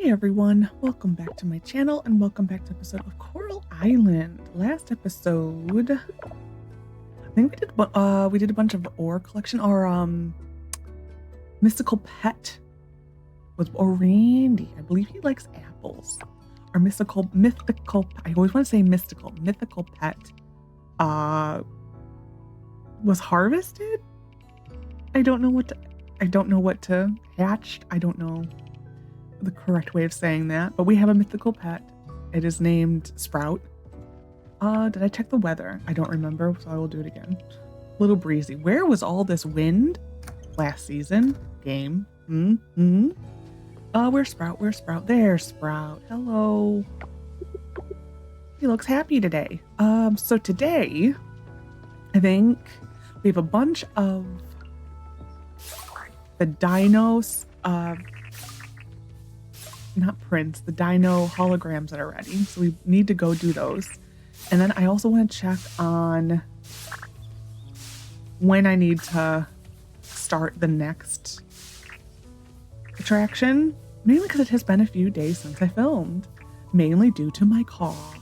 Hi everyone, welcome back to my channel and welcome back to episode of Coral Island. Last episode, I think we did a bunch of ore collection. Our mystical pet was Randy. I believe he likes apples. Our mythical, I always want to say mythical pet was harvested. I don't know what to hatched. I don't know the correct way of saying that, but we have a mythical pet. It is named Sprout. Did I check the weather? I don't remember, so I will do it again. Little breezy. Where was all this wind last season? Game. Where's Sprout? Where's Sprout? There's Sprout. Hello. He looks happy today. So today, I think we have a bunch of the Dinos, not prints, the Dino holograms that are ready. So we need to go do those. And then I also want to check on when I need to start the next attraction, mainly because it has been a few days since I filmed, mainly due to my cough.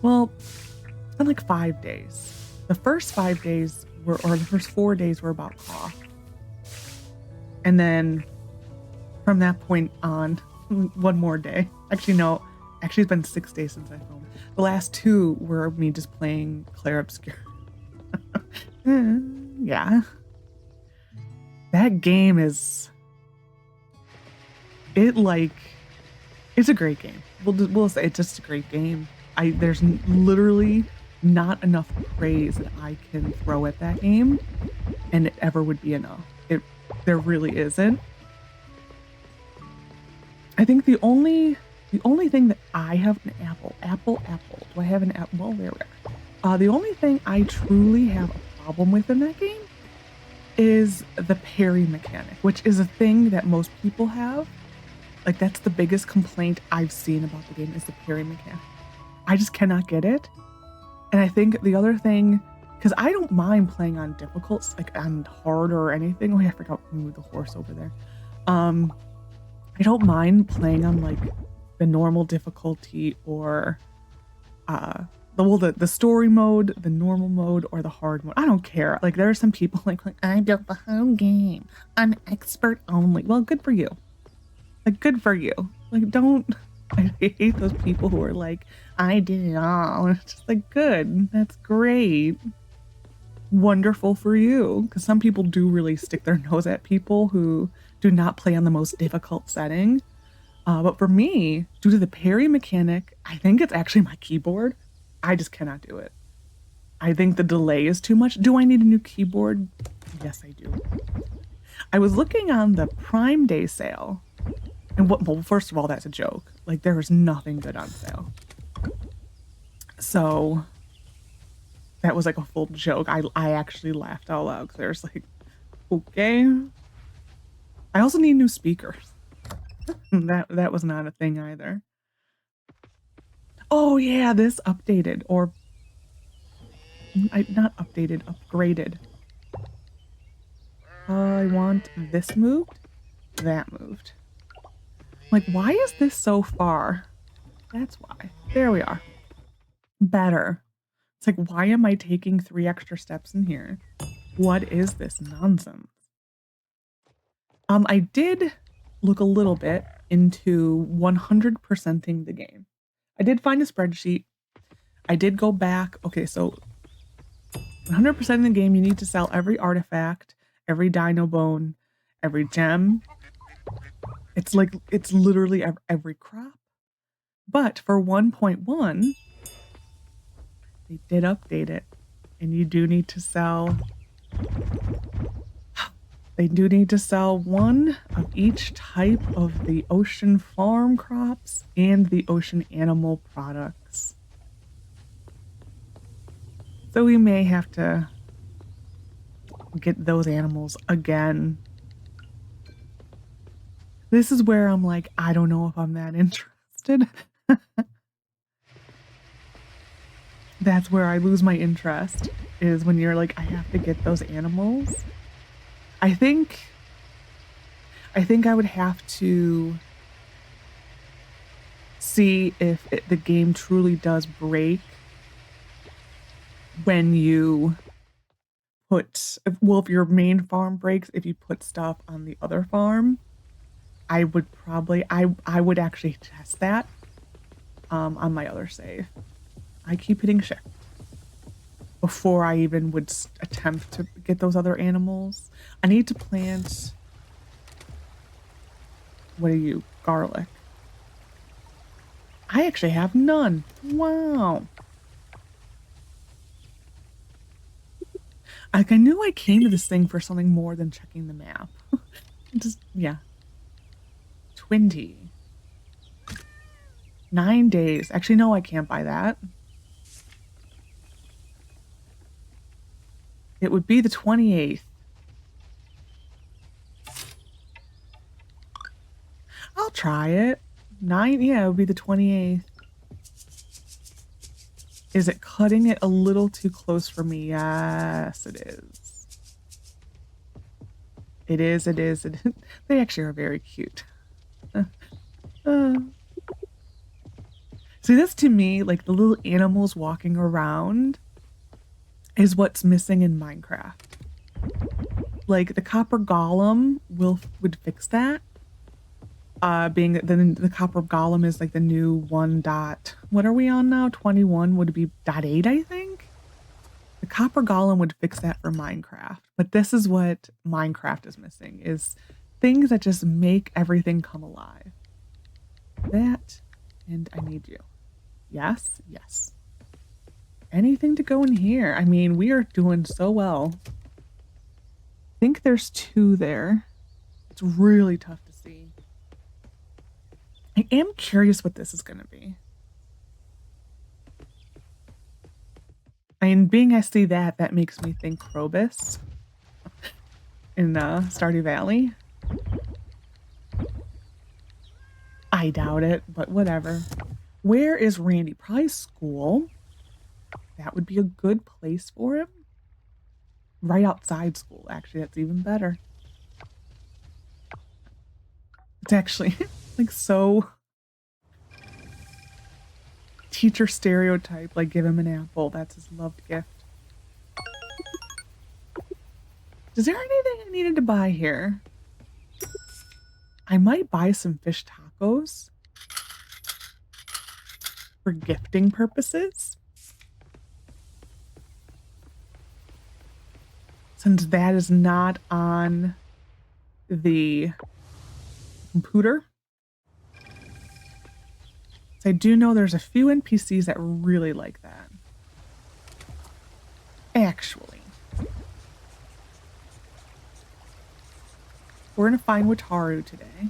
Well, it's been like 5 days. The first 5 days were, or the first 4 days were about cough. And then from that point on, one more day. Actually, no. Actually, it's been 6 days since I filmed. The last 2 were me just playing Claire Obscure. Yeah. That game is... It's a great game. We'll say it's just a great game. There's literally not enough praise that I can throw at that game, and it ever would be enough. There really isn't. I think the only thing that I have an apple. Do I have an apple? Well, there we are. The only thing I truly have a problem with in that game is the parry mechanic, which is a thing that most people have. Like, that's the biggest complaint I've seen about the game is the parry mechanic. I just cannot get it. And I think the other thing, because I don't mind playing on difficult, like on hard or anything. Oh yeah, I forgot to move the horse over there. I don't mind playing on like the normal difficulty or the story mode, the normal mode, or the hard mode. I don't care. Like, there are some people like I built the whole game on expert only. Well, good for you. Like, good for you. Like, don't. I hate those people who are like, I did it all. And it's just like, good. That's great. Wonderful for you. Because some people do really stick their nose at people who do not play on the most difficult setting. But for me, due to the parry mechanic, I think it's actually my keyboard. I just cannot do it. I think the delay is too much. Do I need a new keyboard? Yes, I do. I was looking on the Prime Day sale. And well, first of all, that's a joke. Like, there is nothing good on sale. So that was like a full joke. I actually laughed out loud because there's like, okay. I also need new speakers. That was not a thing either. Oh yeah, this updated, or not updated, upgraded. I want this moved, that moved. Like, why is this so far? That's why. There we are. Better. It's like, why am I taking 3 extra steps in here? What is this nonsense? I did look a little bit into 100%ing the game. I did find a spreadsheet. I did go back. Okay, so 100% the game, you need to sell every artifact, every dino bone, every gem. It's like, it's literally every crop. But for 1.1, they did update it. And you do need to sell... They do need to sell 1 of each type of the ocean farm crops and the ocean animal products. So we may have to get those animals again. This is where I'm like, I don't know if I'm that interested. That's where I lose my interest, is when you're like, I have to get those animals. I think I think I would have to see if the game truly does break when you put, well, if your main farm breaks, if you put stuff on the other farm, I would probably, I would actually test that on my other save. I keep hitting shift before I even would attempt to get those other animals. I need to plant, what are you, garlic. I actually have none. Wow. Like, I knew I came to this thing for something more than checking the map. Just, yeah. 20. 9 days. Actually, no, I can't buy that. It would be the 28th. I'll try it. 9, yeah, it would be the 28th. Is it cutting it a little too close for me? Yes, it is. It is, it is, it is. They actually are very cute. See, this to me, like the little animals walking around, is what's missing in Minecraft. Like the copper golem would fix that. Being that the copper golem is like the new 1 dot, what are we on now? 21 would be .8, I think. The copper golem would fix that for Minecraft, but this is what Minecraft is missing, is things that just make everything come alive. That, and I need you. Yes, yes. Anything to go in here? I mean, we are doing so well. I think there's 2 there. It's really tough to see. I am curious what this is going to be. I mean, being I see that, that makes me think Krobus in Stardew Valley. I doubt it, but whatever. Where is Randy? Probably school. That would be a good place for him. Right outside school, actually. That's even better. It's actually like so teacher stereotype, like give him an apple. That's his loved gift. Is there anything I needed to buy here? I might buy some fish tacos for gifting purposes. Since that is not on the computer. So I do know there's a few NPCs that really like that. Actually. We're going to find Wataru today.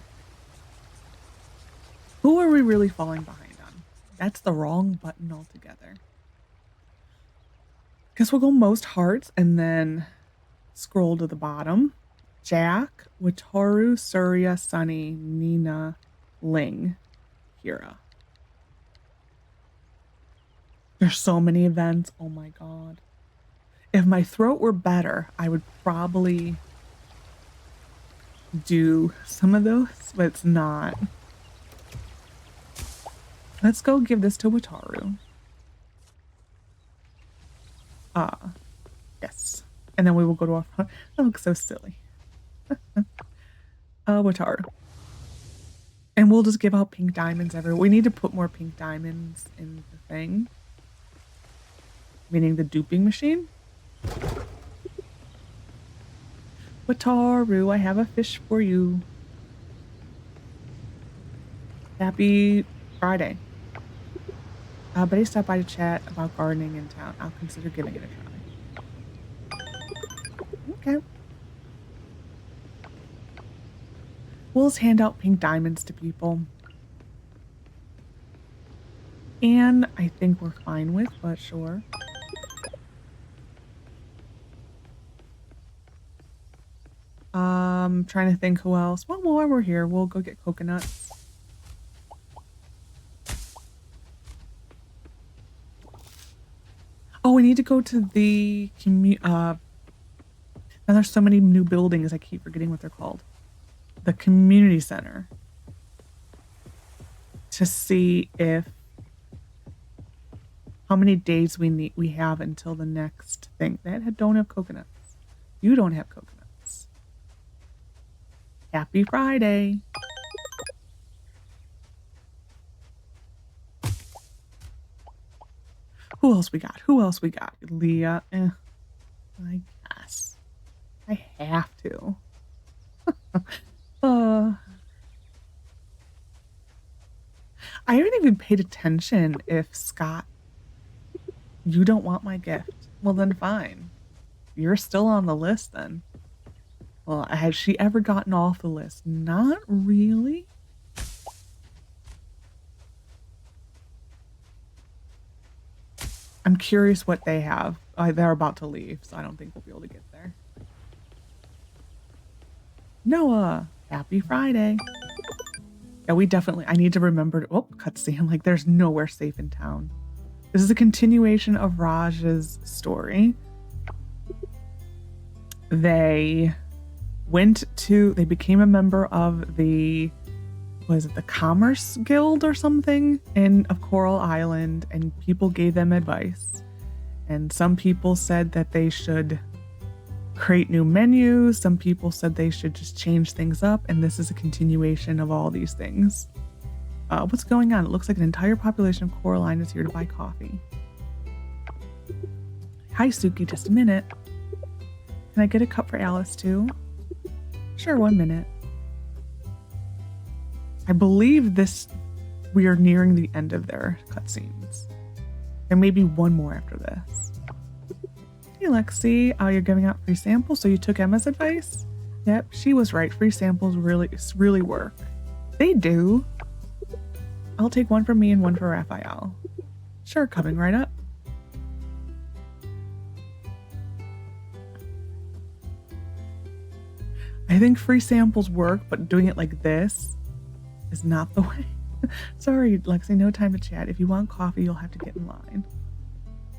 Who are we really falling behind on? That's the wrong button altogether. Guess we'll go most hearts and then scroll to the bottom. Jack, Wataru, Surya, Sunny, Nina, Ling, Kira. There's so many events. Oh my god. If my throat were better, I would probably do some of those, but it's not. Let's go give this to Wataru. Yes. And then we will go to our... That looks so silly. Wataru. And we'll just give out pink diamonds everywhere. We need to put more pink diamonds in the thing. Meaning the duping machine. Wataru, I have a fish for you. Happy Friday. But he stopped by to chat about gardening in town. I'll consider giving it a try. Okay. We'll just hand out pink diamonds to people. And I think we're fine with, but sure. Trying to think who else. Well, while we're here, we'll go get coconuts. Oh, we need to go to the now there's so many new buildings, I keep forgetting what they're called. the community center to see if how many days we have until the next thing. That don't have coconuts. You don't have coconuts. Happy Friday. Who else we got? Who else we got? Leah. I guess. I have to. I haven't even paid attention if Scott, you don't want my gift. Well, then fine. You're still on the list then. Well, has she ever gotten off the list? Not really. I'm curious what they have. They're about to leave, so I don't think we'll be able to get there. Noah, happy Friday. Yeah, we definitely, I need to remember to, oh, cutscene, like there's nowhere safe in town. This is a continuation of Raj's story. They became a member of the, was it the Commerce Guild or something of Coral Island, and people gave them advice. And some people said that they should create new menus. Some people said they should just change things up. And this is a continuation of all these things. What's going on? It looks like an entire population of Coral Island is here to buy coffee. Hi, Suki. Just a minute. Can I get a cup for Alice too? Sure, 1 minute. I believe we are nearing the end of their cutscenes. There may be one more after this. Hey, Lexi. You're giving out free samples, so you took Emma's advice? Yep, she was right. Free samples really work. They do. I'll take one for me and one for Raphael. Sure, coming right up. I think free samples work, but doing it like this is not the way. Sorry, Lexi, no time to chat. If you want coffee, you'll have to get in line.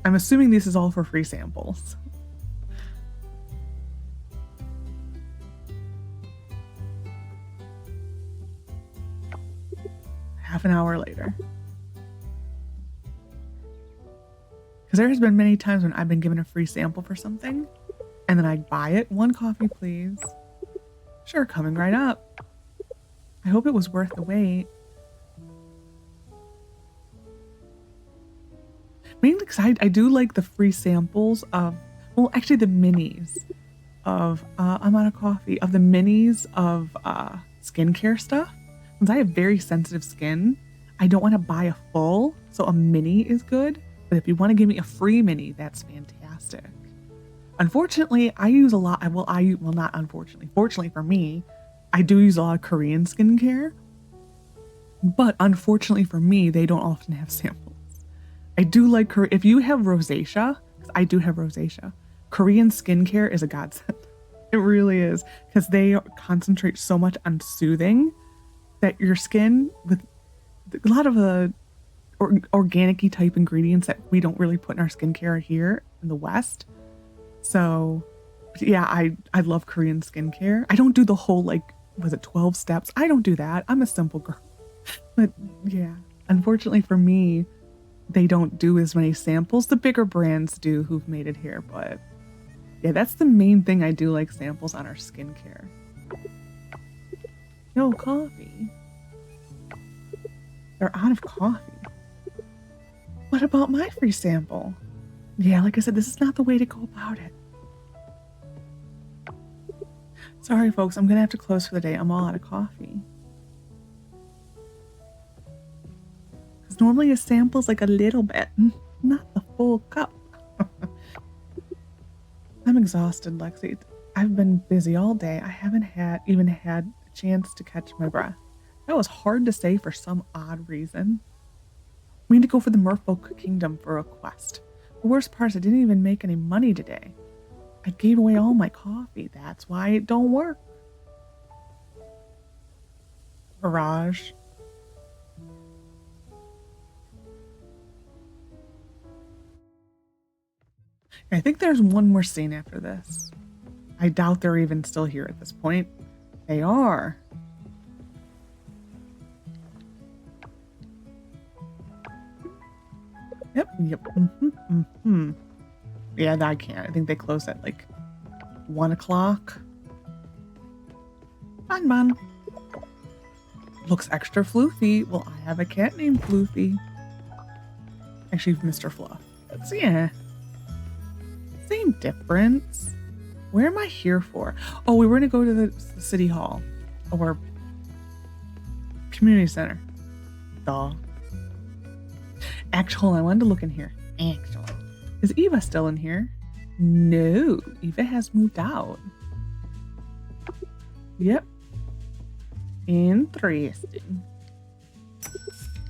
I'm assuming this is all for free samples. Half an hour later. Because there has been many times when I've been given a free sample for something, and then I buy it. 1 coffee, please. Sure, coming right up. I hope it was worth the wait. Mainly because I do like the free samples of, well, actually the minis of, I'm out of coffee, of the minis of skincare stuff. Since I have very sensitive skin, I don't want to buy a full, so a mini is good. But if you want to give me a free mini, that's fantastic. Unfortunately, I use a lot, well, not unfortunately, fortunately for me, I do use a lot of Korean skincare. But unfortunately for me, they don't often have samples. I do like, if you have rosacea, because I do have rosacea, Korean skincare is a godsend. It really is, because they concentrate so much on soothing that your skin, with a lot of the organic-y type ingredients that we don't really put in our skincare here in the West. So yeah, I love Korean skincare. I don't do the whole, like, was it 12 steps? I don't do that. I'm a simple girl. But yeah, unfortunately for me, they don't do as many samples. The bigger brands do who've made it here, but yeah, that's the main thing I do, like samples on our skincare. No coffee. They're out of coffee. What about my free sample? Yeah, like I said, this is not the way to go about it. Sorry, folks, I'm gonna have to close for the day. I'm all out of coffee. Because normally a sample's like a little bit, not the full cup. I'm exhausted, Lexi. I've been busy all day. I haven't even had a chance to catch my breath. That was hard to say for some odd reason. We need to go for the Merfolk Kingdom for a quest. The worst part is I didn't even make any money today. I gave away all my coffee. That's why it don't work. Mirage. I think there's one more scene after this. I doubt they're even still here at this point. They are. Yep. Yeah, I can't. I think they close at like 1 o'clock. Fun, man. Looks extra floofy. Well, I have a cat named Floofy. Actually, Mr. Fluff. That's, yeah. Same difference. Where am I here for? Oh, we were going to go to the city hall. Or community center. Duh. Actually, I wanted to look in here. Actually. Is Eva still in here? No. Eva has moved out. Yep. Interesting.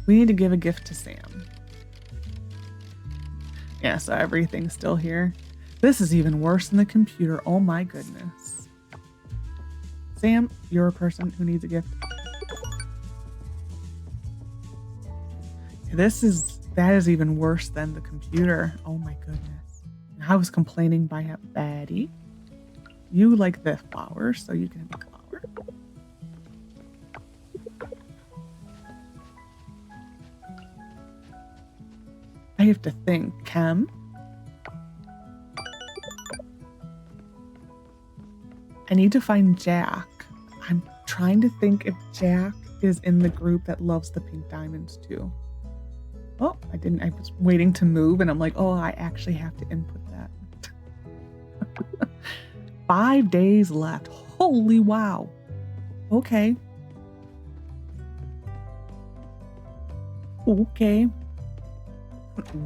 We need to give a gift to Sam. Yeah, so everything's still here. This is even worse than the computer. Oh my goodness. Sam, you're a person who needs a gift. That is even worse than the computer. Oh my goodness. I was complaining by a baddie. You like the flowers, so you can have a flower. I have to think. Chem? I need to find Jack. I'm trying to think if Jack is in the group that loves the pink diamonds too. Oh, I didn't. I was waiting to move and I'm like, oh, I actually have to input that. 5 days left. Holy wow. Okay. Okay.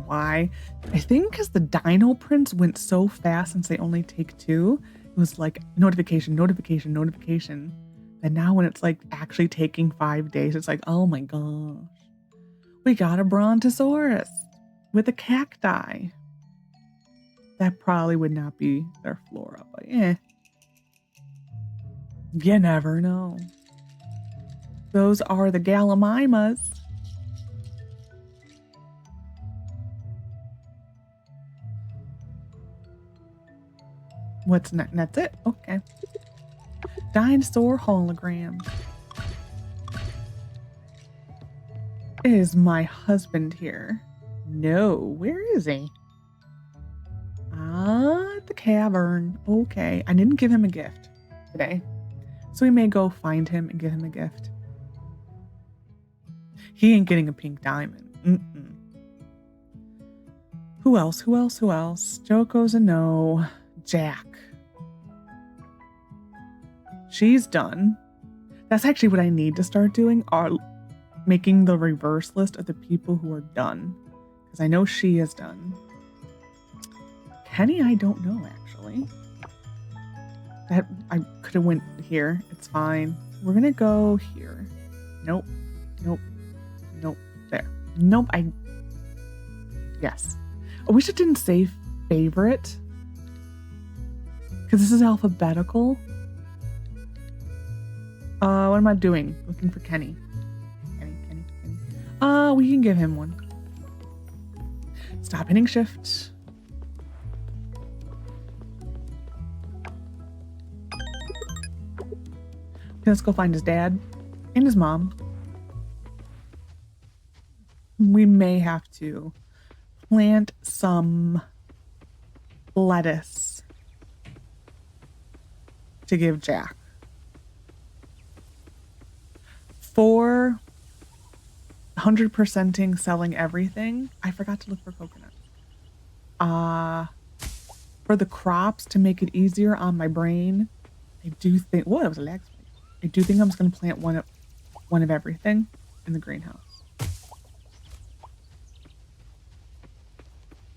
Why? I think because the Dino prints went so fast since they only take 2. It was like notification, notification, notification. And now when it's like actually taking 5 days, it's like, oh my gosh. We got a Brontosaurus with a cacti. That probably would not be their flora, but yeah. You never know. Those are the Gallimimas. What's next? That's it? Okay. Dinosaur hologram. Is my husband here? No. Where is he? Ah, the cavern. Okay. I didn't give him a gift today. So we may go find him and give him a gift. He ain't getting a pink diamond. Who else? Who else? Who else? Joko's a no. Jack. She's done. That's actually what I need to start doing, are making the reverse list of the people who are done. Because I know she is done. Kenny, I don't know, actually. That I could have went here. It's fine. We're going to go here. Nope. Nope. Nope. There. Nope. Yes. I wish it didn't say favorite. Because this is alphabetical. What am I doing? Looking for Kenny. Kenny. We can give him one. Stop hitting shift. Let's go find his dad and his mom. We may have to plant some lettuce to give Jack. For 100%ing selling everything, I forgot to look for coconut. For the crops to make it easier on my brain, I do think, whoa, that was a lag spike. I do think I'm just going to plant one of everything in the greenhouse.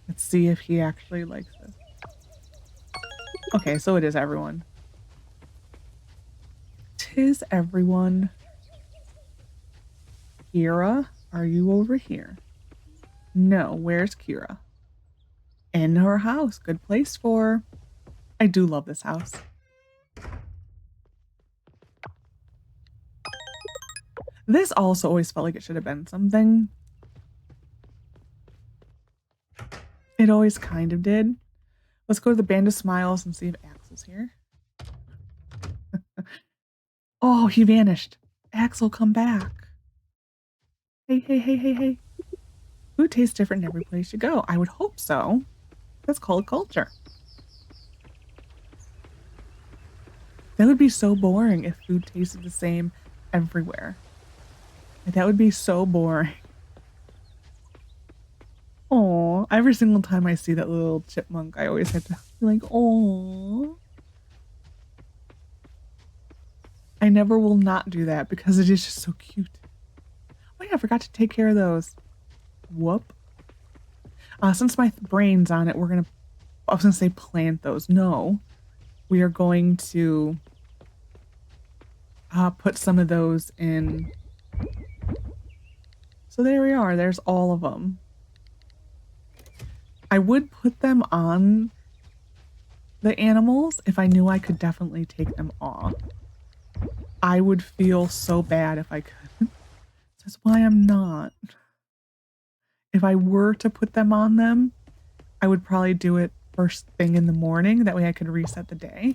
Let's see if he actually likes this. Okay, so it is everyone. 'Tis everyone. Kira, are you over here? No, where's Kira? In her house. Good place for her. I do love this house. This also always felt like it should have been something. It always kind of did. Let's go to the Band of Smiles and see if Axel's here. Oh, he vanished. Axel, come back. Hey. Food tastes different in every place you go. I would hope so. That's called culture. That would be so boring if food tasted the same everywhere. That would be so boring. Oh, every single time I see that little chipmunk, I always have to be like, oh. I never will not do that because it is just so cute. Oh yeah, I forgot to take care of those. Whoop. Since my brain's on it, I was gonna say plant those. No, we are going to put some of those in. So there we are. There's all of them. I would put them on the animals if I knew I could definitely take them off. I would feel so bad if I could. That's why I'm not. If I were to put them on them, I would probably do it first thing in the morning. That way I could reset the day.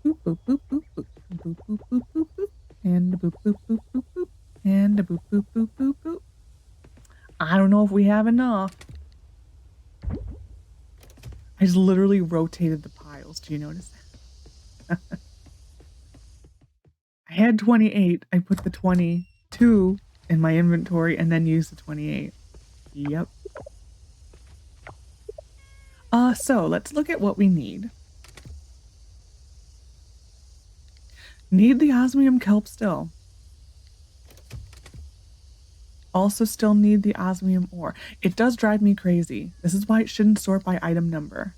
Boop, boop, boop, boop, boop. Boop, boop, boop, boop, boop. And a boop, boop, boop, boop, boop. And a boop, boop, boop, boop, boop. I don't know if we have enough. I just literally rotated the piles. Do you notice that? I had 28. I put the 22 in my inventory and then used the 28. Yep. So let's look at what we need. Need the osmium kelp still. Also still need the osmium ore. It does drive me crazy. This is why it shouldn't sort by item number.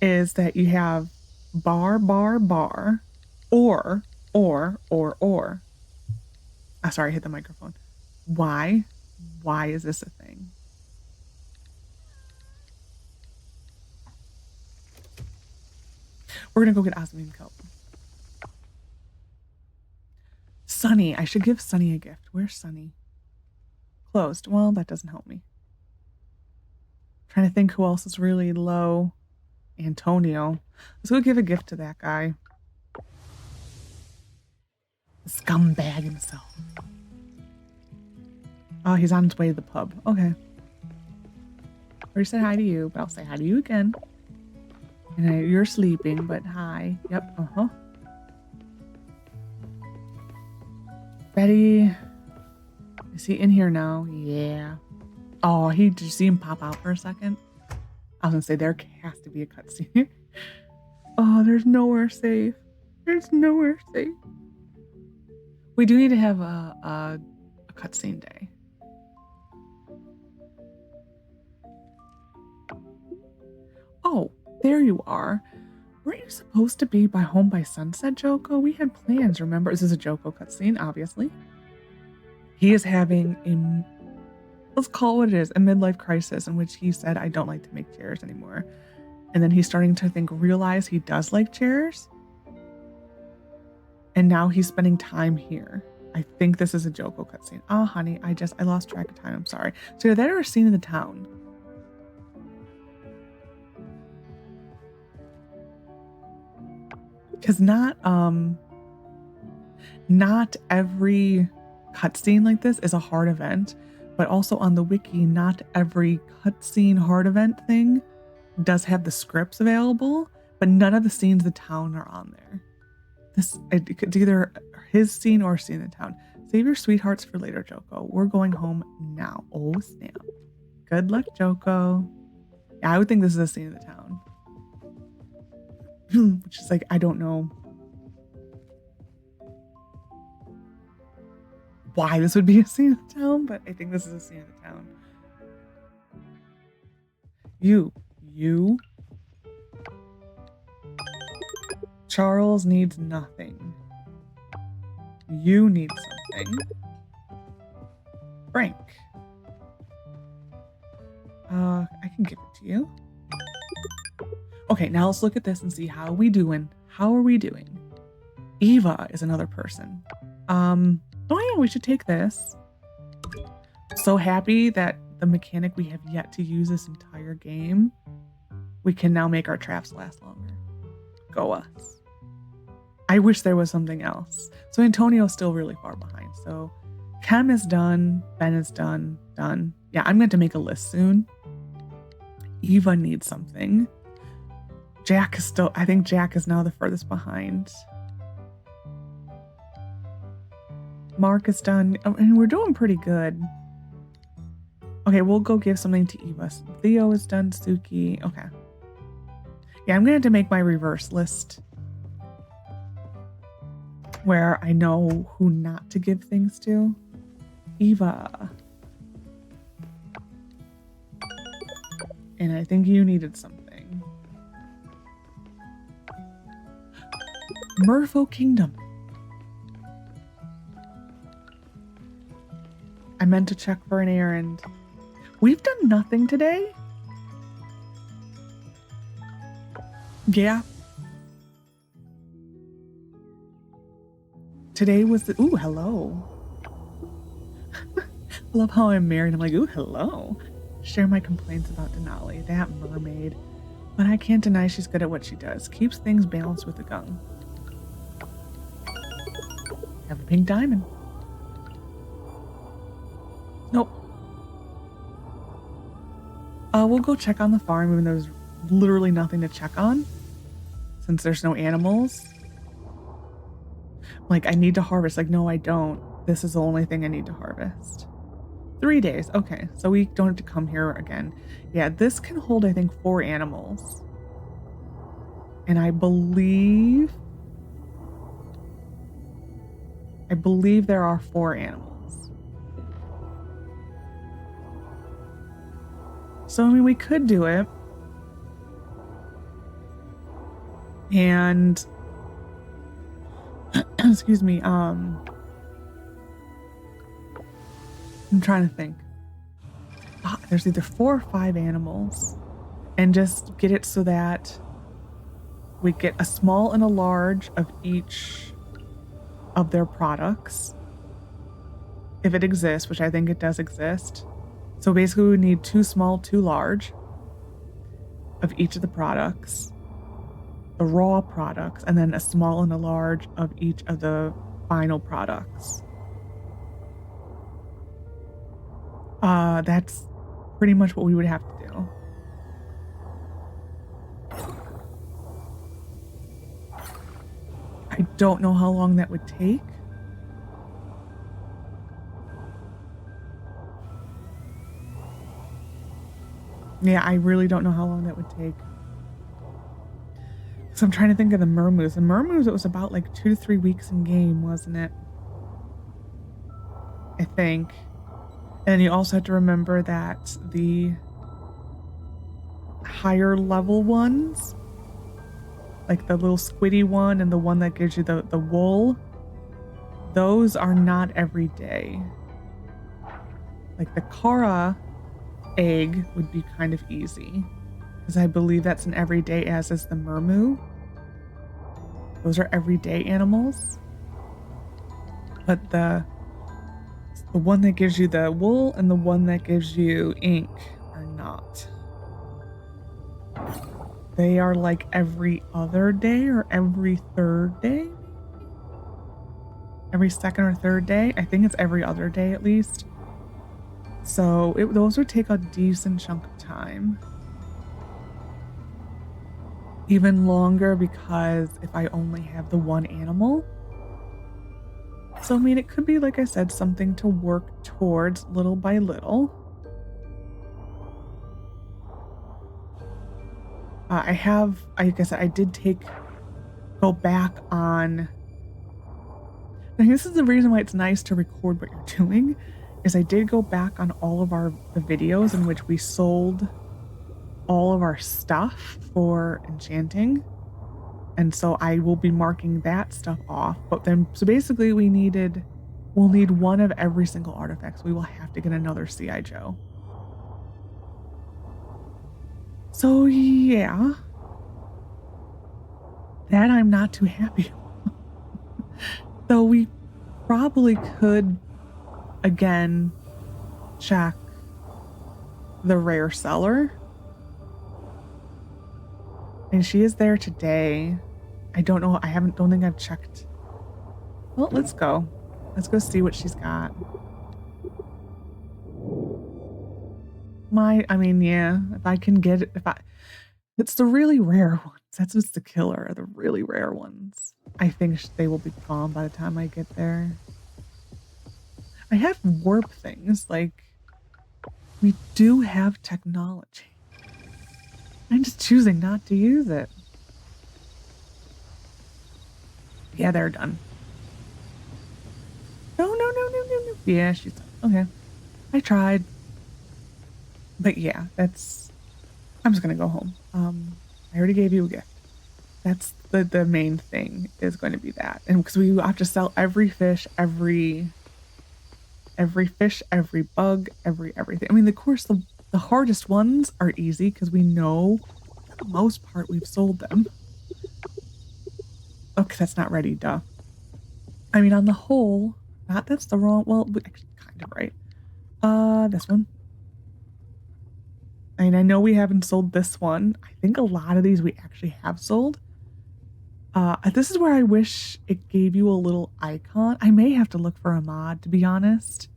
Is that you have bar, bar, bar, or. Sorry, I hit the microphone. Why? Why is this a thing? We're gonna go get osmium kelp. Sunny. I should give Sunny a gift. Where's Sunny? Closed. Well, that doesn't help me. Trying to think who else is really low. Antonio. Let's go give a gift to that guy. The scumbag himself. Oh, he's on his way to the pub. Okay. Already said hi to you, but I'll say hi to you again. And you're sleeping, but hi. Yep. Uh-huh. Betty. Is he in here now? Yeah. Oh, did you see him pop out for a second? I was gonna say there has to be a cutscene. Oh, there's nowhere safe. There's nowhere safe. We do need to have a cutscene day. Oh, there you are. Weren't you supposed to be home by sunset, Joko? We had plans, remember? This is a Joko cutscene, obviously. He is having let's call it what it is, a midlife crisis in which he said, I don't like to make chairs anymore. And then he's starting to realize he does like chairs. And now he's spending time here. I think this is a Joko cutscene. Oh, honey, I lost track of time. I'm sorry. So that are a scene in the town. Because not every cutscene like this is a hard event, but also on the wiki, not every cutscene hard event thing does have the scripts available, but none of the scenes of the town are on there. It's either his scene or a scene in the town. Save your sweethearts for later, Joko. We're going home now. Oh, snap. Good luck, Joko. Yeah, I would think this is a scene in the town. Which is I don't know why this would be a scene in the town, but I think this is a scene in the town. You. Charles needs nothing. You need something. Frank. I can give it to you. Okay, now let's look at this and see how are we doing. How are we doing? Eva is another person. Oh yeah, we should take this. So happy that the mechanic we have yet to use this entire game, we can now make our traps last longer. Go us. I wish there was something else. So Antonio's still really far behind. So Chem is done. Ben is done. Done. Yeah, I'm going to make a list soon. Eva needs something. Jack is still, I think Jack is now the furthest behind. Mark is done. Oh, and we're doing pretty good. Okay, we'll go give something to Eva. Theo is done. Suki. Okay. Yeah, I'm going to have to make my reverse list where I know who not to give things to. Eva. And I think you needed something. Merfolk Kingdom. I meant to check for an errand. We've done nothing today. Yeah. Today was the, ooh, hello. I love how I'm married. I'm like, ooh, hello. Share my complaints about Denali, that mermaid. But I can't deny she's good at what she does. Keeps things balanced with a gun. Have a pink diamond. Nope. We'll go check on the farm, even though there's literally nothing to check on, since there's no animals. Like, I need to harvest. Like, no, I don't. This is the only thing I need to harvest. 3 days. Okay, so we don't have to come here again. Yeah, this can hold, I think, 4 animals. And I believe there are 4 animals. So, I mean, we could do it. And, excuse me, I'm trying to think. There's either 4 or 5 animals. And just get it so that we get a small and a large of each of their products. If it exists, which I think it does exist. So basically we need 2 small, 2 large of each of the products, the raw products, and then a small and a large of each of the final products. That's pretty much what we would have to do. I don't know how long that would take. Yeah, I really don't know how long that would take. So I'm trying to think of the mermoos. The mermoos, it was about like 2 to 3 weeks in game, wasn't it? I think. And you also have to remember that the higher level ones, like the little squiddy one and the one that gives you the wool, those are not every day. Like the Kara egg would be kind of easy, because I believe that's an everyday, as is the mermoo. Those are everyday animals. But the one that gives you the wool and the one that gives you ink are not. They are like every other day or every third day. Every second or third day. I think it's every other day at least. So those would take a decent chunk of time. Even longer because if I only have the one animal. So, I mean, it could be, like I said, something to work towards little by little. Like I said, I did go back on. I think this is the reason why it's nice to record what you're doing, is I did go back on all of the videos in which we sold all of our stuff for enchanting. And so I will be marking that stuff off. But then, so basically we'll need one of every single artifact. So we will have to get another C.I. Joe. So yeah. That I'm not too happy with. So we probably could, again, check the rare seller. And she is there today. I don't know. Don't think I've checked. Well, let's go. Let's go see what she's got. I mean, yeah, if I can get it, it's the really rare ones. That's what's the killer, the really rare ones. I think they will be gone by the time I get there. I have warp things, like, we do have technology. I'm just choosing not to use it. Yeah, they're done. No, no, no, no, no, no. Yeah, she's done. Okay. I tried. But yeah, I'm just gonna go home. I already gave you a gift. That's the main thing is going to be that. And because we have to sell every fish, every fish, every bug, everything. I mean, of course, the hardest ones are easy because we know for the most part we've sold them. Okay, that's not ready, duh. I mean, on the whole, not that's the wrong, well, actually kind of right. This one. I mean, I know we haven't sold this one. I think a lot of these we actually have sold. This is where I wish it gave you a little icon. I may have to look for a mod, to be honest,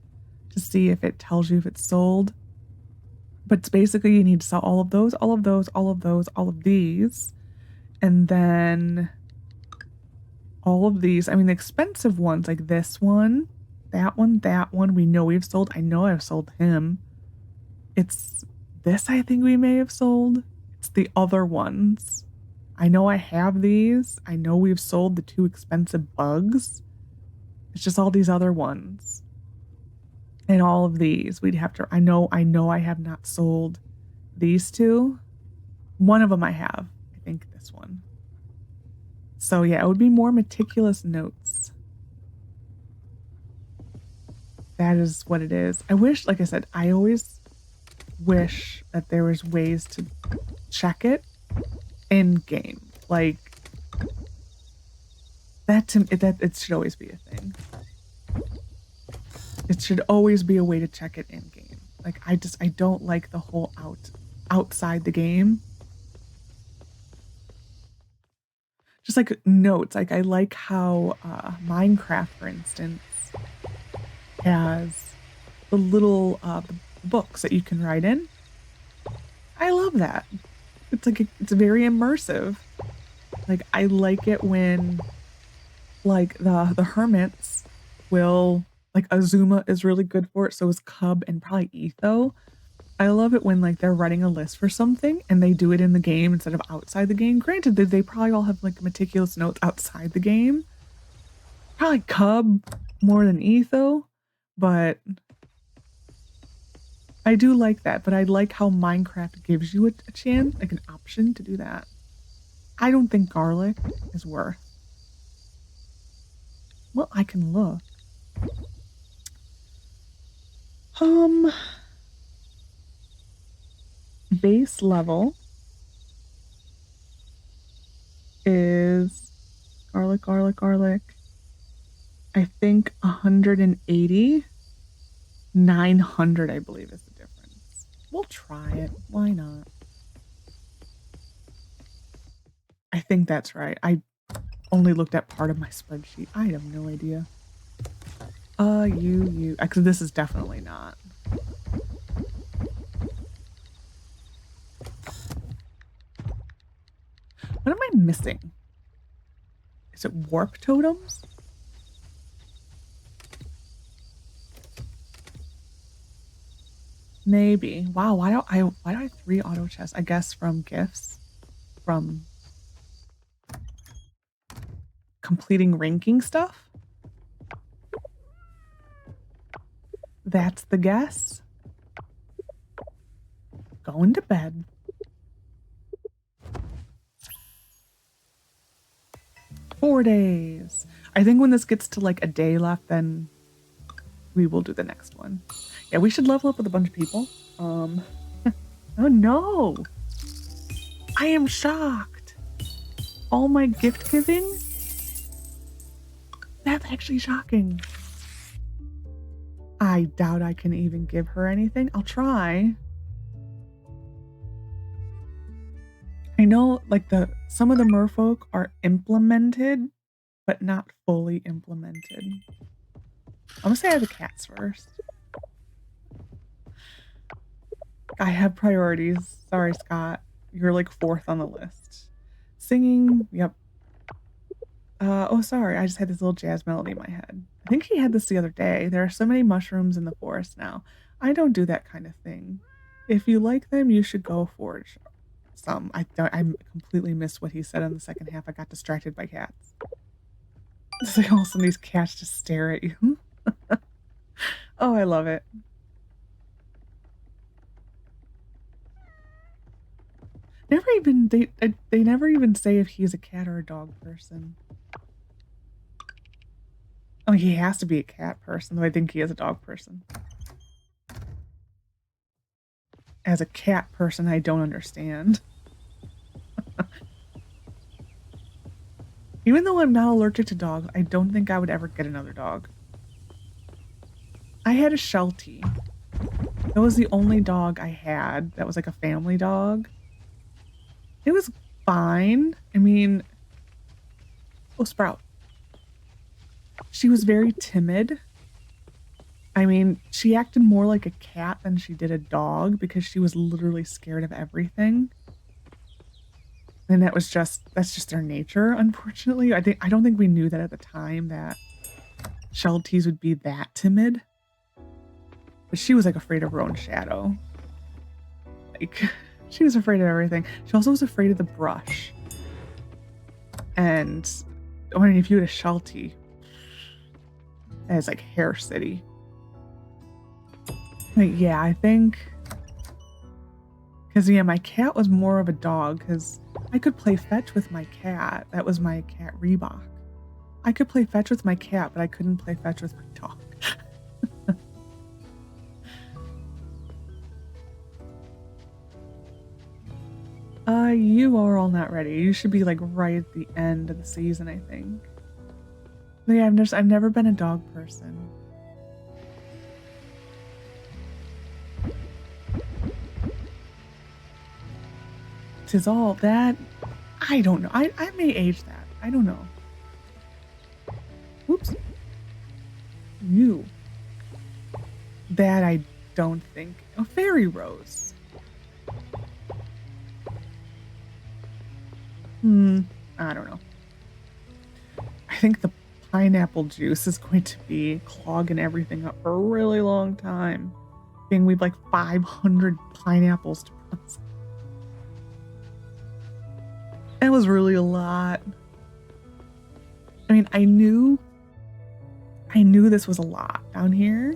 to see if it tells you if it's sold. But it's basically you need to sell all of those, all of those, all of those, all of these, and then all of these. I mean, the expensive ones like this one, that one, we know we've sold. I know I've sold him. It's this I think we may have sold. It's the other ones. I know I have these. I know we've sold the 2 expensive bugs. It's just all these other ones. And all of these we'd have to I know I have not sold these 2. One of them I have. I think this one. So yeah, it would be more meticulous notes. That is what it is. I wish, like I said, I always wish that there was ways to check it in game. Like that it should always be a thing. It should always be a way to check it in game. Like I don't like the whole outside the game. Just like notes. Like I like how Minecraft, for instance, has the little books that you can write in. I love that. It's like it's very immersive. Like I like it when like the hermits will like Azuma is really good for it. So is Cub and probably Etho. I love it when like they're writing a list for something and they do it in the game instead of outside the game. Granted, they probably all have like meticulous notes outside the game. Probably Cub more than Etho, but I do like that. But I like how Minecraft gives you a chance, like an option to do that. I don't think garlic is worth. Well, I can look. Um, Base level is garlic, garlic, garlic. I think 180. 900, I believe, is the difference. We'll try it. Why not? I think that's right. I only looked at part of my spreadsheet. I have no idea. Actually, this is definitely not. What am I missing? Is it warp totems? Maybe. Wow, why do I have 3 auto chests? I guess from gifts. From completing ranking stuff? That's the guess. Going to bed. 4 days. I think when this gets to like a day left, then we will do the next one. Yeah, we should level up with a bunch of people. Oh no! I am shocked. All my gift giving? That's actually shocking. I doubt I can even give her anything. I'll try. I know like some of the merfolk are implemented, but not fully implemented. I'm gonna say I have the cats first. I have priorities. Sorry, Scott. You're like 4th on the list. Singing, yep. Oh, sorry. I just had this little jazz melody in my head. I think he had this the other day. There are so many mushrooms in the forest now. I don't do that kind of thing. If you like them, you should go forage some. I completely missed what he said in the second half. I got distracted by cats. It's like all of a sudden these cats just stare at you. Oh, I love it. They never even say if he's a cat or a dog person. Oh, he has to be a cat person, though I think he is a dog person. As a cat person, I don't understand. Even though I'm not allergic to dogs, I don't think I would ever get another dog. I had a Sheltie. That was the only dog I had that was like a family dog. It was fine. I mean, oh, Sprout. She was very timid. I mean, she acted more like a cat than she did a dog because she was literally scared of everything. And that's just their nature, unfortunately. I don't think we knew that at the time that Shelties would be that timid. But she was like afraid of her own shadow. Like she was afraid of everything. She also was afraid of the brush. And I mean, if you had a Sheltie, it's like Hair City. Like, yeah, I think because yeah, my cat was more of a dog because I could play fetch with my cat. That was my cat Reebok. I could play fetch with my cat, but I couldn't play fetch with my dog. You are all not ready. You should be like right at the end of the season, I think. But yeah, I've never been a dog person. Tis all that. I don't know. I may age that. I don't know. Whoops. You. That I don't think. A fairy rose. I don't know. I think the pineapple juice is going to be clogging everything up for a really long time. Being we've like 500 pineapples to process. That was really a lot. I mean, I knew this was a lot down here.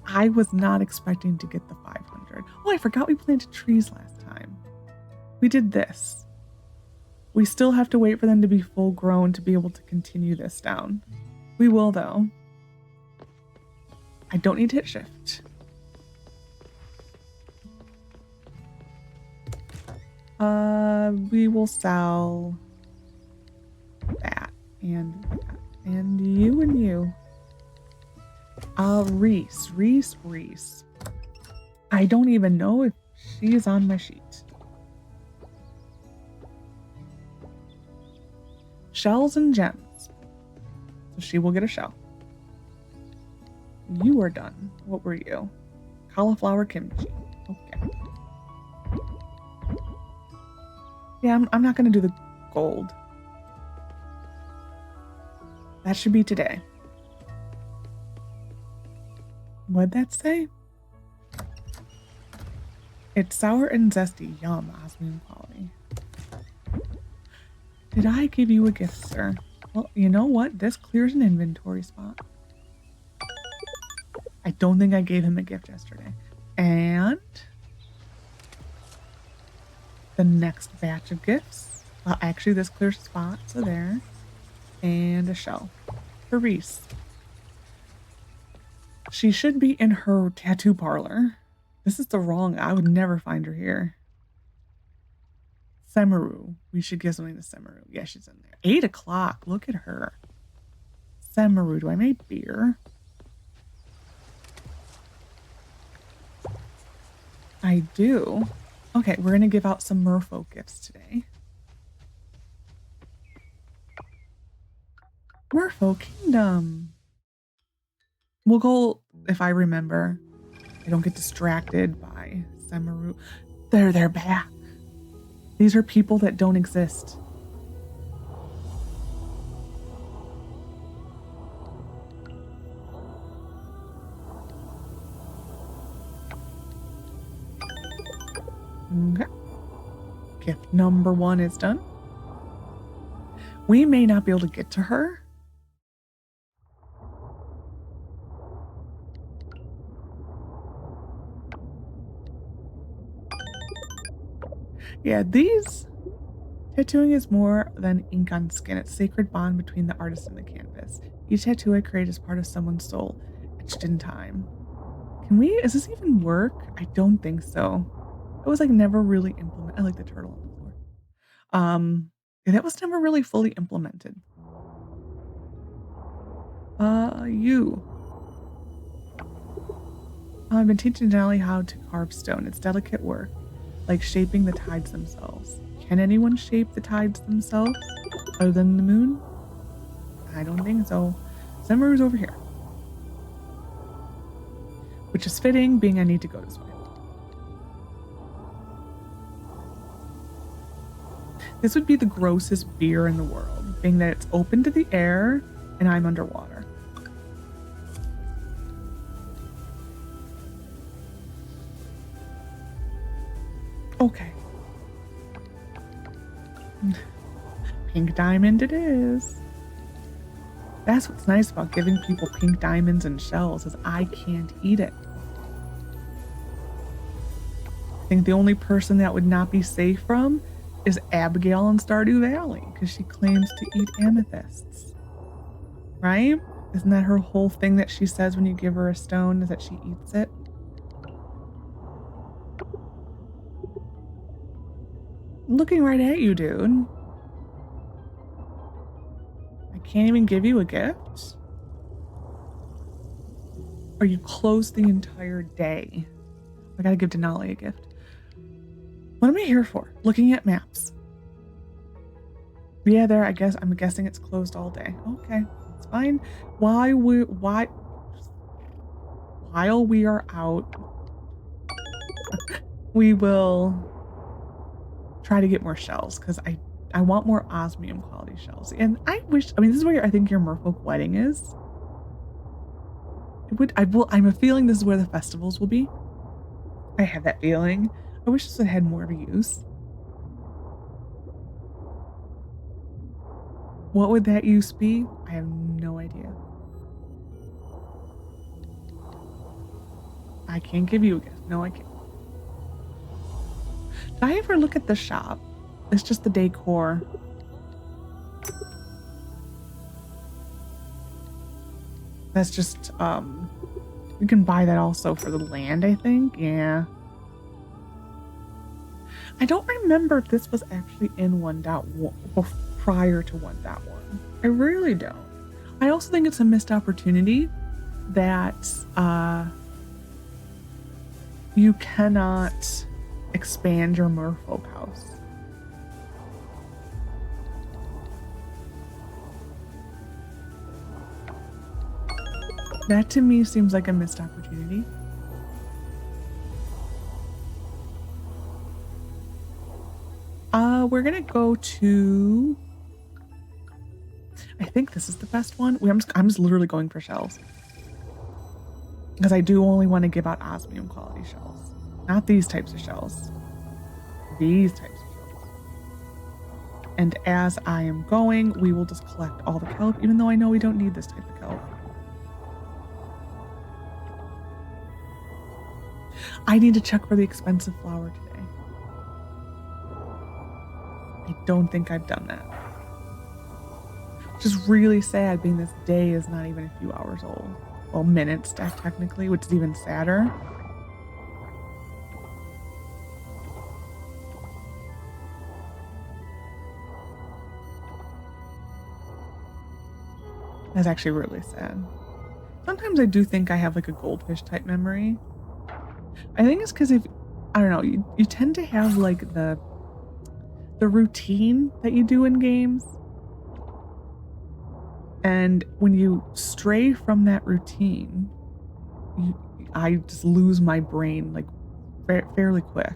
I was not expecting to get the 500. Oh, I forgot we planted trees last time. We did this. We still have to wait for them to be full grown to be able to continue this down. We will, though. I don't need to hit shift. We will sell that and that. And you and you. Reese. I don't even know if she is on my sheet. Shells and gems. So she will get a shell. You are done. What were you? Cauliflower kimchi. Okay. Yeah, I'm not going to do the gold. That should be today. What'd that say? It's sour and zesty. Yum, osmium quality. Did I give you a gift, sir? Well, you know what? This clears an inventory spot. I don't think I gave him a gift yesterday. And the next batch of gifts. Well, actually, this clears a spot, so there. And a shell for Reese. She should be in her tattoo parlor. This is the wrong. I would never find her here. Semaru. We should give something to Semaru. Yeah, she's in there. 8 o'clock. Look at her. Semaru. Do I make beer? I do. Okay, we're going to give out some merfolk gifts today. Merfolk Kingdom. We'll go, if I remember. I don't get distracted by Semaru. They're back. These are people that don't exist. Okay. Gift number 1 is done. We may not be able to get to her. Yeah, these tattooing is more than ink on skin. It's a sacred bond between the artist and the canvas. Each tattoo I create is part of someone's soul, etched in time. Is this even work? I don't think so. It was like never really implemented. I like the turtle on the floor. Yeah, that was never really fully implemented. You. I've been teaching Denali how to carve stone. It's delicate work, like shaping the tides themselves. Can anyone shape the tides themselves other than the moon? I don't think so. Semaru's over here. Which is fitting, being I need to go this way. This would be the grossest beer in the world, being that it's open to the air and I'm underwater. Okay. Pink diamond it is. That's what's nice about giving people pink diamonds and shells, is I can't eat it. I think the only person that would not be safe from is Abigail in Stardew Valley, because she claims to eat amethysts. Right? Isn't that her whole thing that she says when you give her a stone, is that she eats it? Looking right at you, dude. I can't even give you a gift? Or you close the entire day? I gotta give Denali a gift. What am I here for? Looking at maps. Yeah, I'm guessing it's closed all day. Okay, it's fine. While we are out, we will try to get more shells, because I want more osmium quality shells. And this is where I think your merfolk wedding is. I'm a feeling this is where the festivals will be. I have that feeling. I wish this had more of a use. What would that use be? I have no idea. I can't give you a gift. No, I can't. Did I ever look at the shop? It's just the decor. That's just, you can buy that also for the land, I think. Yeah. I don't remember if this was actually in 1.1 or prior to 1.1. I really don't. I also think it's a missed opportunity that you cannot expand your merfolk house. That to me seems like a missed opportunity. We're gonna go to, I think this is the best one. I'm just literally going for shells, because I do only want to give out osmium quality shells, not these types of shells. These types of shells. And as I am going, we will just collect all the kelp, even though I know we don't need this type of kelp. I need to check for the expensive flower today. I don't think I've done that. Which is really sad, being this day is not even a few hours old. Well, minutes technically, which is even sadder. That's actually really sad. Sometimes I do think I have like a goldfish type memory. I think it's because I don't know, you tend to have like the routine that you do in games. And when you stray from that routine, I just lose my brain like fairly quick.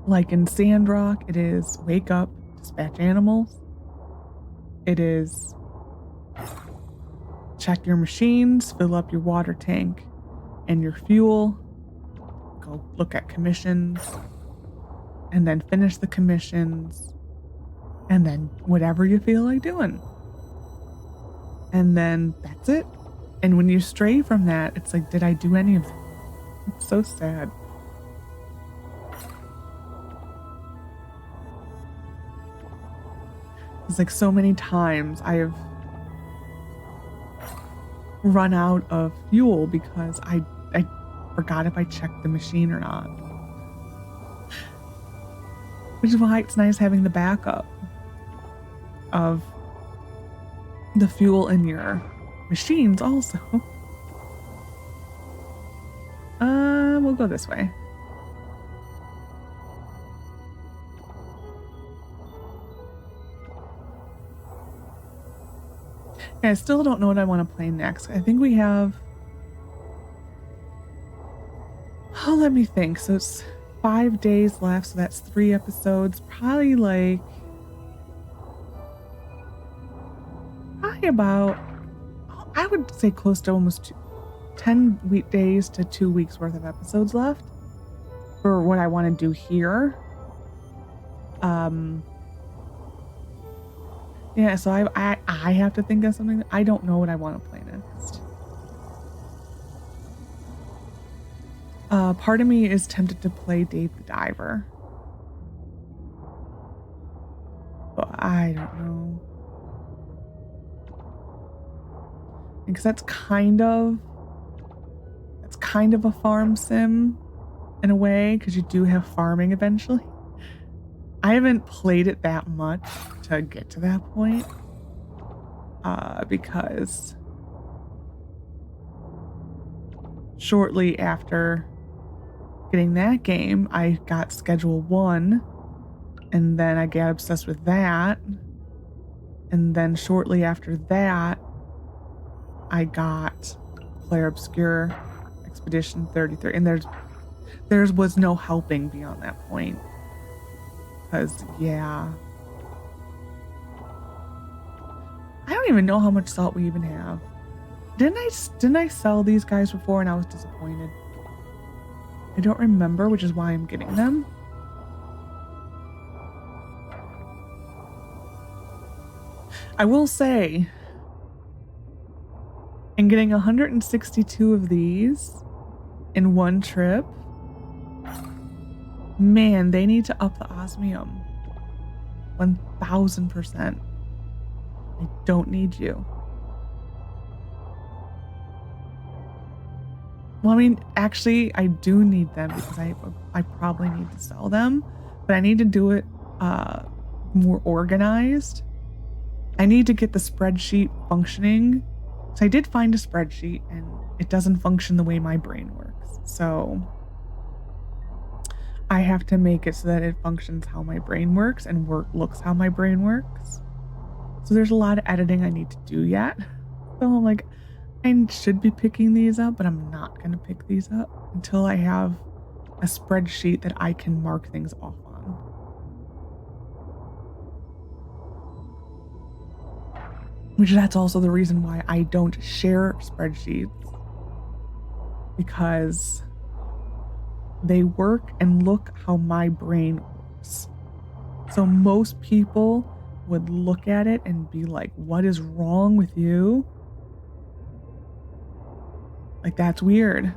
Like in Sandrock, it is wake up, dispatch animals. It is check your machines, fill up your water tank and your fuel, go look at commissions, and then finish the commissions, and then whatever you feel like doing. And then that's it. And when you stray from that, it's like, did I do any of that? It's so sad. It's like so many times I have run out of fuel because I forgot if I checked the machine or not. Which is why it's nice having the backup of the fuel in your machines also. We'll go this way. Yeah, I still don't know what I want to play next. I think we have... Oh, let me think. So it's 5 days left, so that's 3 episodes. Probably about, I would say close to almost 10 weekdays to 2 weeks worth of episodes left for what I want to do here. Yeah, so I have to think of something. I don't know what I want to play next. Part of me is tempted to play Dave the Diver, but I don't know. Because that's kind of a farm sim in a way, because you do have farming eventually. I haven't played it that much to get to that point, because shortly after getting that game, I got Schedule 1, and then I got obsessed with that, and then shortly after that, I got Clair Obscure Expedition 33, and there was no helping beyond that point. Because, yeah. I don't even know how much salt we even have. Didn't I sell these guys before and I was disappointed? I don't remember, which is why I'm getting them. I will say, in getting 162 of these in one trip, man, they need to up the osmium. 1000%. I don't need you. Well, I mean, actually, I do need them because I probably need to sell them, but I need to do it more organized. I need to get the spreadsheet functioning. So I did find a spreadsheet, and it doesn't function the way my brain works. So I have to make it so that it functions how my brain works and looks how my brain works. So there's a lot of editing I need to do yet. So I'm like, I should be picking these up, but I'm not going to pick these up until I have a spreadsheet that I can mark things off on. Which that's also the reason why I don't share spreadsheets, because they work and look how my brain works. So most people would look at it and be like, what is wrong with you? Like, that's weird.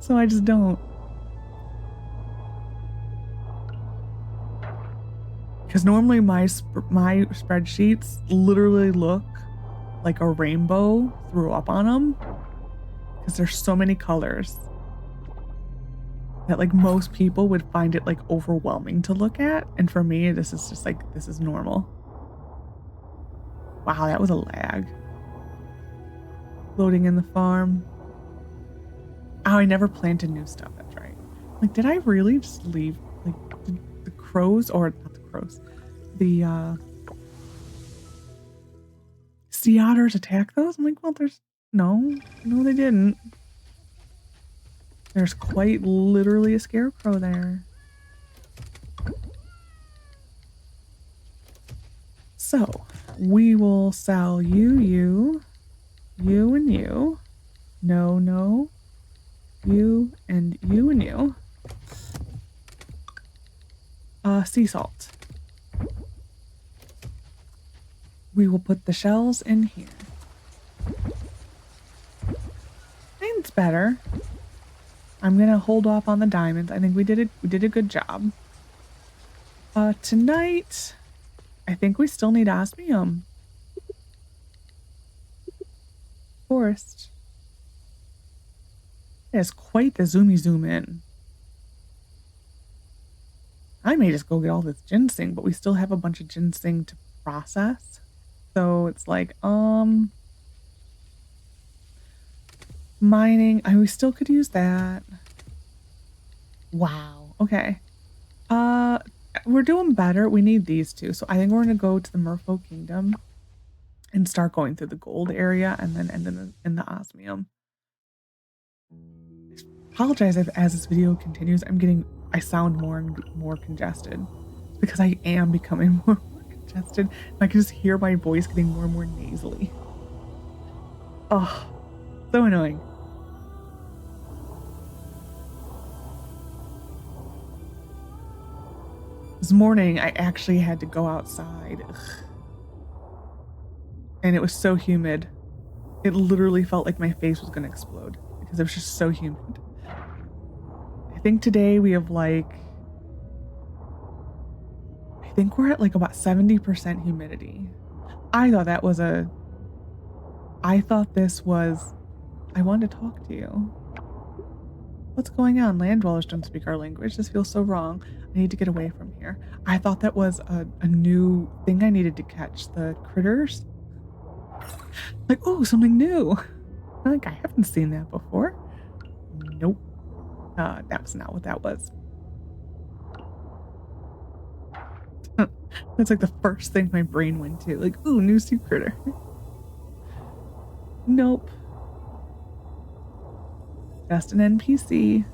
So I just don't. Because normally my spreadsheets literally look like a rainbow threw up on them. Because there's so many colors that like most people would find it like overwhelming to look at. And for me, this is just like, this is normal. Wow, that was a lag. Loading in the farm. Oh, I never planted new stuff, that's right. Like, did I really just leave, like, the crows, or not the crows, the sea otters attack those? I'm like, well, no, they didn't. There's quite literally a scarecrow there. So we will sell you, you and you. No, no. You and you and you. Sea salt. We will put the shells in here. It's better. I'm gonna hold off on the diamonds. I think we did a good job. Tonight, I think we still need osmium. Forest. It is quite the zoomy zoom in. I may just go get all this ginseng, but we still have a bunch of ginseng to process. So it's like, mining. We still could use that. Wow. Okay. We're doing better. We need these two. So I think we're going to go to the Merfolk Kingdom and start going through the gold area and then end in the osmium. I apologize if as this video continues, I sound more and more congested because I am becoming more and more congested. I can just hear my voice getting more and more nasally. Oh, so annoying. This morning, I actually had to go outside. Ugh. And it was so humid. It literally felt like my face was going to explode because it was just so humid. I think today we have I think we're at like about 70% humidity. I thought this was, I wanted to talk to you. What's going on? Land dwellers don't speak our language. This feels so wrong. I need to get away from here. I thought that was a new thing I needed to catch. The critters. Like, oh, something new. Like, I haven't seen that before. Nope. That was not what that was. That's like the first thing my brain went to. Like, ooh, new sea critter. Nope. Just an NPC.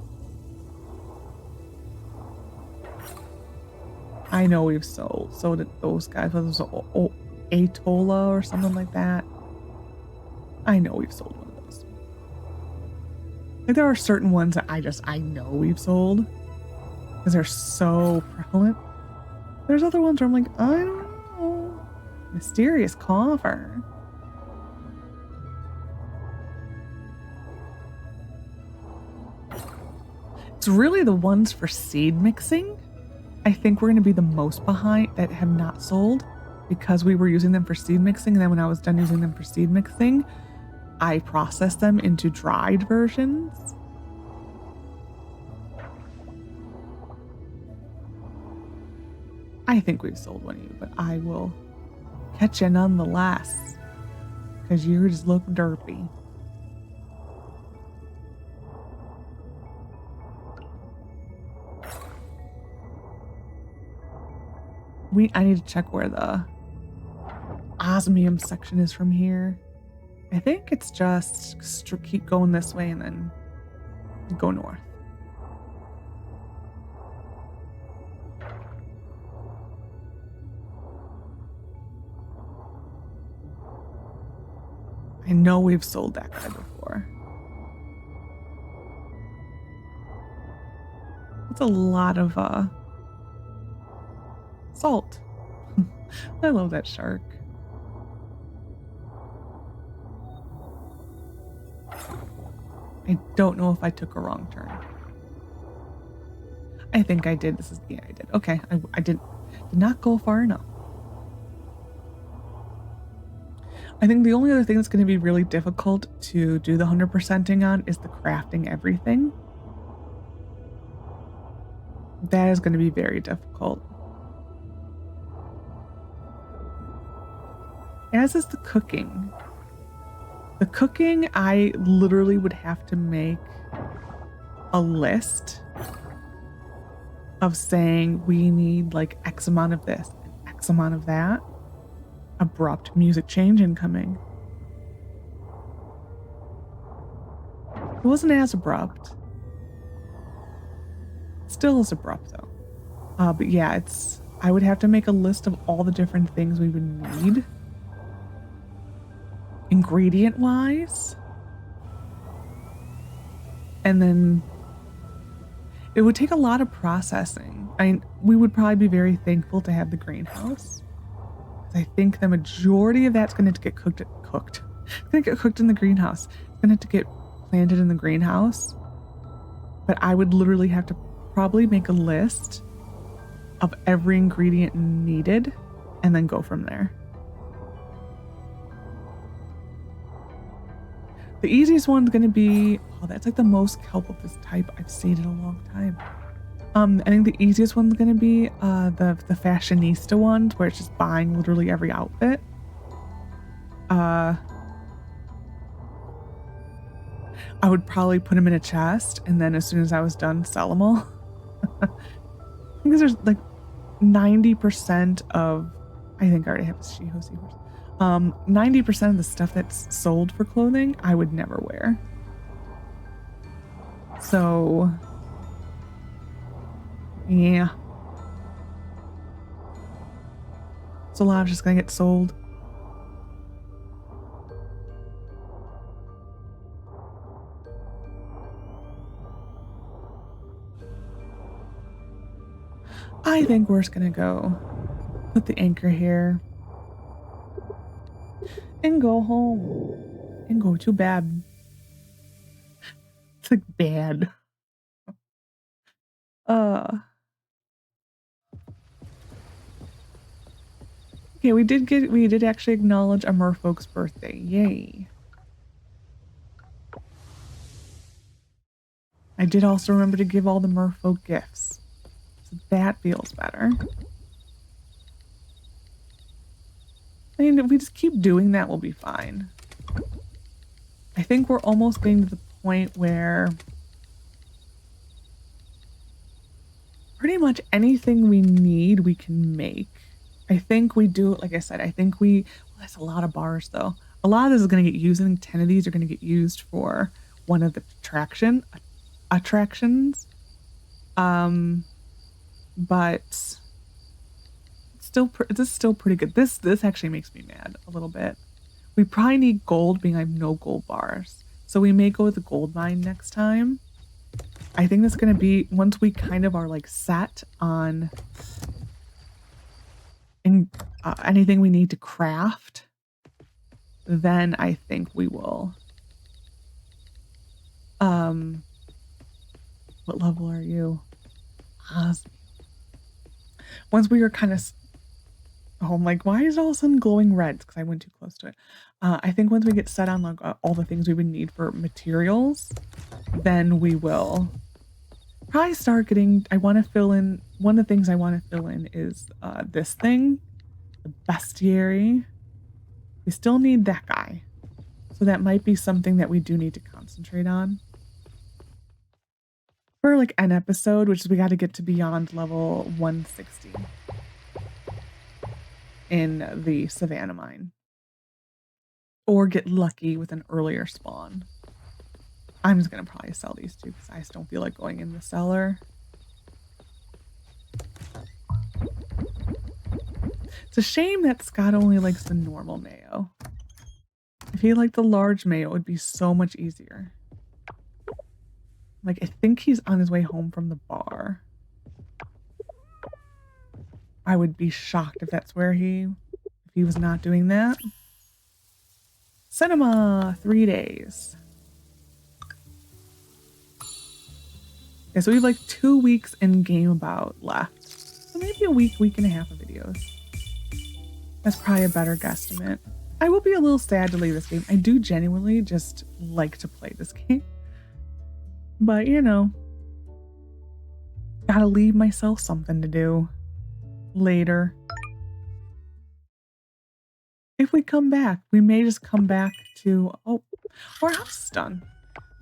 I know we've sold. So did those guys. Was Atola or something like that? I know we've sold one of those. Like there are certain ones that I know we've sold because they're so prevalent. There's other ones where I'm like, I don't know. Mysterious coffer. It's really the ones for seed mixing. I think we're going to be the most behind that have not sold because we were using them for seed mixing. And then when I was done using them for seed mixing, I processed them into dried versions. I think we've sold one of you, but I will catch you nonetheless because you just look derpy. I need to check where the osmium section is from here. I think it's just keep going this way and then go north. I know we've sold that guy before. It's a lot of salt. I love that shark. I don't know if I took a wrong turn. I think I did. Yeah, I did. Okay, I did not go far enough. I think the only other thing that's going to be really difficult to do the 100%ing on is the crafting everything. That is going to be very difficult. As is the cooking. The cooking, I literally would have to make a list of saying we need like X amount of this and X amount of that. Abrupt music change incoming. It wasn't as abrupt. still is abrupt though. But yeah, I would have to make a list of all the different things we would need ingredient wise. And then it would take a lot of processing. We would probably be very thankful to have the greenhouse. I think the majority of that's going to get cooked. It's going to get cooked in the greenhouse. It's going to get planted in the greenhouse. But I would literally have to probably make a list of every ingredient needed and then go from there. The easiest one's going to be, oh, that's like the most kelp of this type I've seen in a long time. I think the easiest one's going to be the fashionista ones, where it's just buying literally every outfit. I would probably put them in a chest, and then as soon as I was done, sell them all. Because there's like 90% of, I think I already have a She-Ho Seahorse. 90% of the stuff that's sold for clothing, I would never wear. So, yeah. So a lot of just gonna get sold. I think we're just gonna go put the anchor here and go home and go to bed. It's like bad. Okay, we did actually acknowledge a merfolk's birthday. Yay. I did also remember to give all the merfolk gifts. So that feels better. I mean, if we just keep doing that, we'll be fine. I think we're almost getting to the point where pretty much anything we need, we can make. I think we do, like I said, well, that's a lot of bars though. A lot of this is going to get used. I think 10 of these are going to get used for one of the attractions. But this is still pretty good. This actually makes me mad a little bit. We probably need gold, being I have no gold bars. So we may go with the gold mine next time. I think that's going to be, once we kind of are like set on anything we need to craft, then I think we will. What level are you? Once we are kind of, oh, I'm like, why is it all of a sudden glowing red? Because I went too close to it. I think once we get set on like all the things we would need for materials, then we will probably start getting, I want to fill in, one of the things I want to fill in is this thing, the bestiary. We still need that guy. So that might be something that we do need to concentrate on. For like an episode, which is we got to get to beyond level 160 in the Savannah mine. Or get lucky with an earlier spawn. I'm just going to probably sell these two because I just don't feel like going in the cellar. It's a shame that Scott only likes the normal mayo. If he liked the large mayo, it would be so much easier. Like, I think he's on his way home from the bar. I would be shocked if that's where if he was not doing that. Cinema, 3 days. Okay, so we have like 2 weeks in game about left. So maybe a week and a half of videos. That's probably a better guesstimate. I will be a little sad to leave this game. I do genuinely just like to play this game. But, you know, gotta leave myself something to do later. If we come back, we may just come back to, oh, our house is done.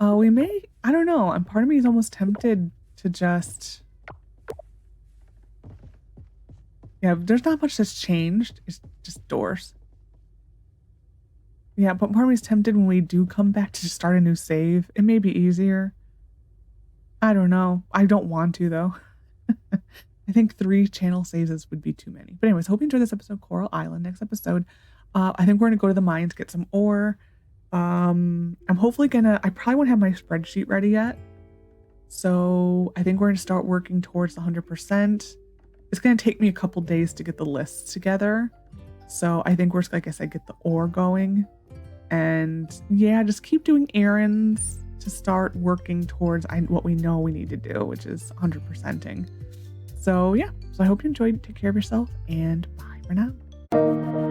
We may, I don't know. And part of me is almost tempted to just, yeah, there's not much that's changed. It's just doors. Yeah, but part of me is tempted when we do come back to just start a new save. It may be easier. I don't know. I don't want to though. I think 3 channel saves would be too many. But anyways, hope you enjoyed this episode, Coral Island. Next episode, I think we're gonna go to the mines, get some ore. I'm hopefully gonna, I probably won't have my spreadsheet ready yet. So I think we're gonna start working towards the 100%. It's gonna take me a couple days to get the lists together. So I think we're, like I said, get the ore going. And yeah, just keep doing errands to start working towards what we know we need to do, which is 100%ing. So yeah, so I hope you enjoyed. Take care of yourself and bye for now.